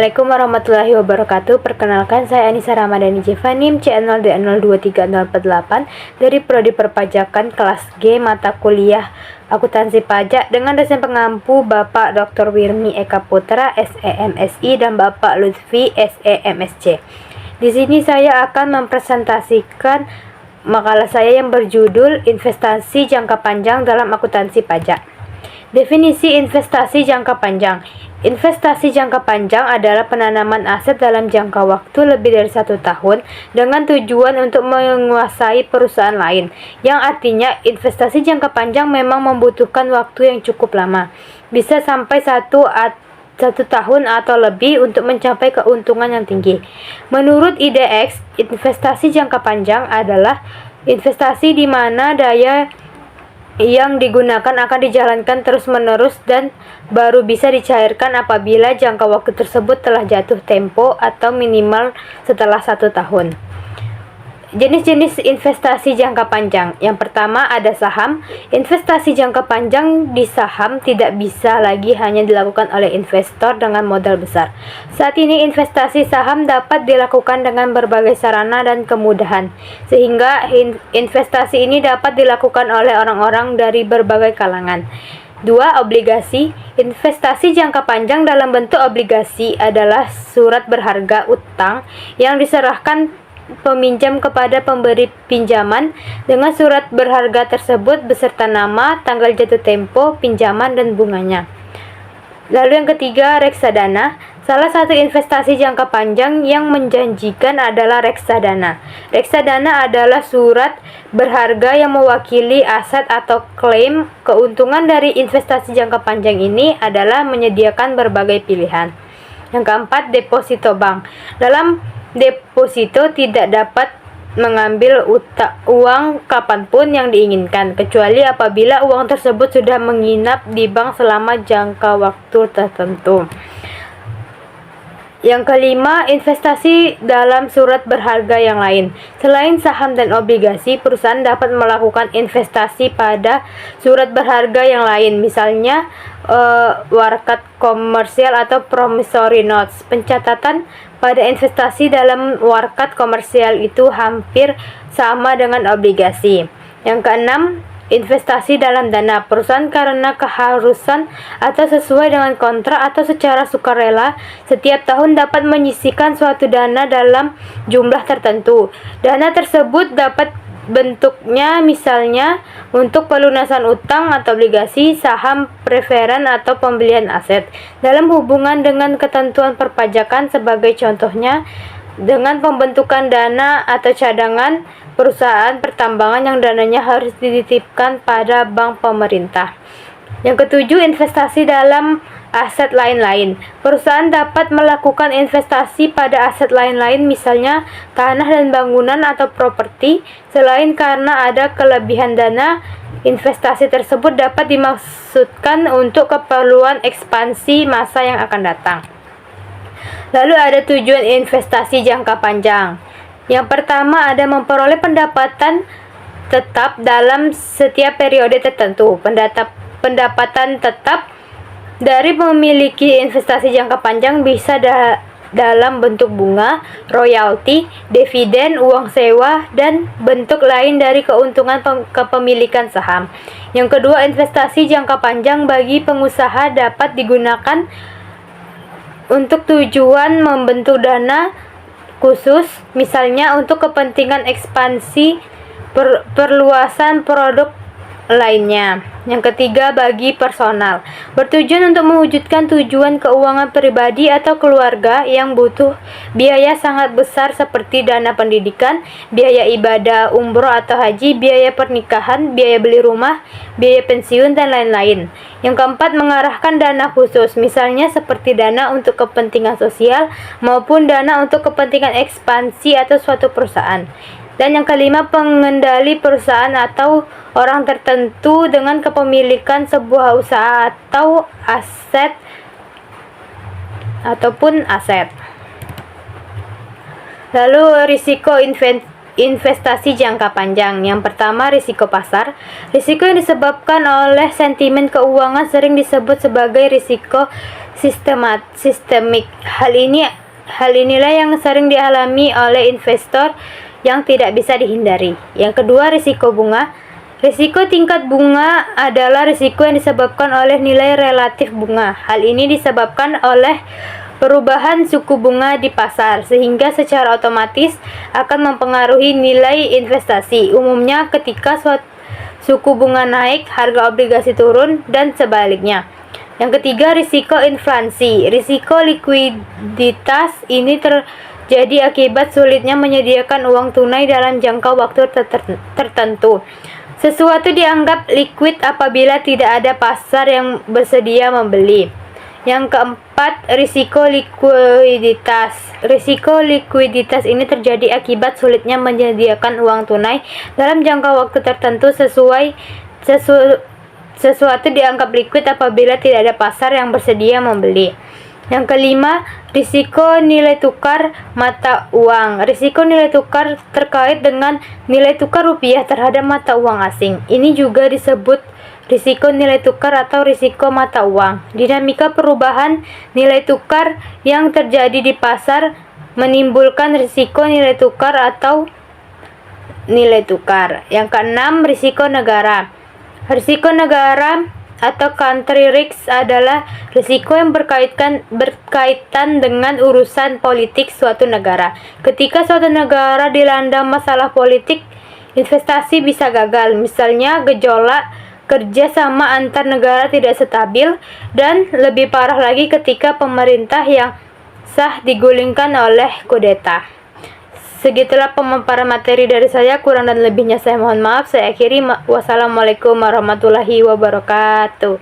Assalamualaikum warahmatullahi wabarakatuh. Perkenalkan, saya Anissa Ramadhani Jeva, NIM C0D02348 dari Prodi Perpajakan kelas G mata kuliah Akuntansi Pajak dengan dosen pengampu Bapak Dr. Wirmi Eka Putra, SEMSI, dan Bapak Lutfi, SEMSC. Di sini saya akan mempresentasikan makalah saya yang berjudul Investasi Jangka Panjang dalam Akuntansi Pajak. Definisi investasi jangka panjang. Investasi jangka panjang adalah penanaman aset dalam jangka waktu lebih dari 1 tahun dengan tujuan untuk menguasai perusahaan lain, yang artinya investasi jangka panjang memang membutuhkan waktu yang cukup lama, bisa sampai 1 tahun atau lebih untuk mencapai keuntungan yang tinggi. Menurut IDX, investasi jangka panjang adalah investasi di mana daya yang digunakan akan dijalankan terus-menerus dan baru bisa dicairkan apabila jangka waktu tersebut telah jatuh tempo atau minimal setelah 1 tahun. Jenis-jenis investasi jangka panjang. Yang pertama ada saham. Investasi jangka panjang di saham tidak bisa lagi hanya dilakukan oleh investor dengan modal besar. Saat ini investasi saham dapat dilakukan dengan berbagai sarana dan kemudahan, sehingga investasi ini dapat dilakukan oleh orang-orang dari berbagai kalangan. 2. Obligasi. Investasi jangka panjang dalam bentuk obligasi adalah surat berharga utang yang diserahkan peminjam kepada pemberi pinjaman dengan surat berharga tersebut beserta nama, tanggal jatuh tempo pinjaman, dan bunganya. Lalu yang ketiga, reksadana. Salah satu investasi jangka panjang yang menjanjikan adalah reksadana. Reksadana adalah surat berharga yang mewakili aset atau klaim. Keuntungan dari investasi jangka panjang ini adalah menyediakan berbagai pilihan. Yang keempat, deposito bank. Dalam deposito tidak dapat mengambil uang kapanpun yang diinginkan, kecuali apabila uang tersebut sudah menginap di bank selama jangka waktu tertentu. Yang kelima, investasi dalam surat berharga yang lain. Selain saham dan obligasi, perusahaan dapat melakukan investasi pada surat berharga yang lain, misalnya warkat komersial atau promissory notes. Pencatatan pada investasi dalam warkat komersial itu hampir sama dengan obligasi. Yang keenam, investasi dalam dana. Perusahaan karena keharusan atau sesuai dengan kontrak atau secara sukarela setiap tahun dapat menyisihkan suatu dana dalam jumlah tertentu. Dana tersebut dapat bentuknya misalnya untuk pelunasan utang atau obligasi, saham, preferen, atau pembelian aset. Dalam hubungan dengan ketentuan perpajakan sebagai contohnya, dengan pembentukan dana atau cadangan perusahaan pertambangan yang dananya harus dititipkan pada bank pemerintah. Yang ketujuh, investasi dalam aset lain-lain. Perusahaan dapat melakukan investasi pada aset lain-lain, misalnya tanah dan bangunan atau properti. Selain karena ada kelebihan dana, investasi tersebut dapat dimaksudkan untuk keperluan ekspansi masa yang akan datang. Lalu ada tujuan investasi jangka panjang. Yang pertama ada memperoleh pendapatan tetap dalam setiap periode tertentu. Pendapatan tetap dari memiliki investasi jangka panjang bisa dalam bentuk bunga, royalti, dividen, uang sewa, dan bentuk lain dari keuntungan kepemilikan saham. Yang kedua, investasi jangka panjang bagi pengusaha dapat digunakan untuk tujuan membentuk dana khusus, misalnya untuk kepentingan ekspansi perluasan produk lainnya. Yang ketiga, bagi personal, bertujuan untuk mewujudkan tujuan keuangan pribadi atau keluarga yang butuh biaya sangat besar seperti dana pendidikan, biaya ibadah, umroh atau haji, biaya pernikahan, biaya beli rumah, biaya pensiun, dan lain-lain. Yang keempat, mengarahkan dana khusus, misalnya seperti dana untuk kepentingan sosial maupun dana untuk kepentingan ekspansi atau suatu perusahaan. Dan yang kelima, pengendali perusahaan atau orang tertentu dengan kepemilikan sebuah usaha atau aset ataupun aset. Lalu risiko investasi jangka panjang. Yang pertama, risiko pasar. Risiko yang disebabkan oleh sentimen keuangan sering disebut sebagai risiko sistemik. Hal inilah yang sering dialami oleh investor yang tidak bisa dihindari. Yang kedua, risiko bunga. Risiko tingkat bunga adalah risiko yang disebabkan oleh nilai relatif bunga. Hal ini disebabkan oleh perubahan suku bunga di pasar, sehingga secara otomatis akan mempengaruhi nilai investasi. Umumnya ketika suku bunga naik, harga obligasi turun, dan sebaliknya. Yang ketiga, risiko inflasi. Risiko likuiditas ini terjadi akibat sulitnya menyediakan uang tunai dalam jangka waktu tertentu. Sesuatu dianggap liquid apabila tidak ada pasar yang bersedia membeli. Yang keempat, risiko likuiditas. Risiko likuiditas ini terjadi akibat sulitnya menyediakan uang tunai dalam jangka waktu tertentu. Sesuatu dianggap liquid apabila tidak ada pasar yang bersedia membeli. Yang kelima, risiko nilai tukar mata uang. Risiko nilai tukar terkait dengan nilai tukar rupiah terhadap mata uang asing. Ini juga disebut risiko nilai tukar atau risiko mata uang. Dinamika perubahan nilai tukar yang terjadi di pasar menimbulkan risiko nilai tukar atau nilai tukar. Yang keenam, risiko negara. Risiko negara atau country risk adalah risiko yang berkaitan dengan urusan politik suatu negara. Ketika suatu negara dilanda masalah politik, investasi bisa gagal. Misalnya, gejolak kerjasama antar negara tidak stabil, dan lebih parah lagi ketika pemerintah yang sah digulingkan oleh kudeta. Segitulah pemaparan materi dari saya, kurang dan lebihnya saya mohon maaf. Saya akhiri. Wassalamualaikum warahmatullahi wabarakatuh.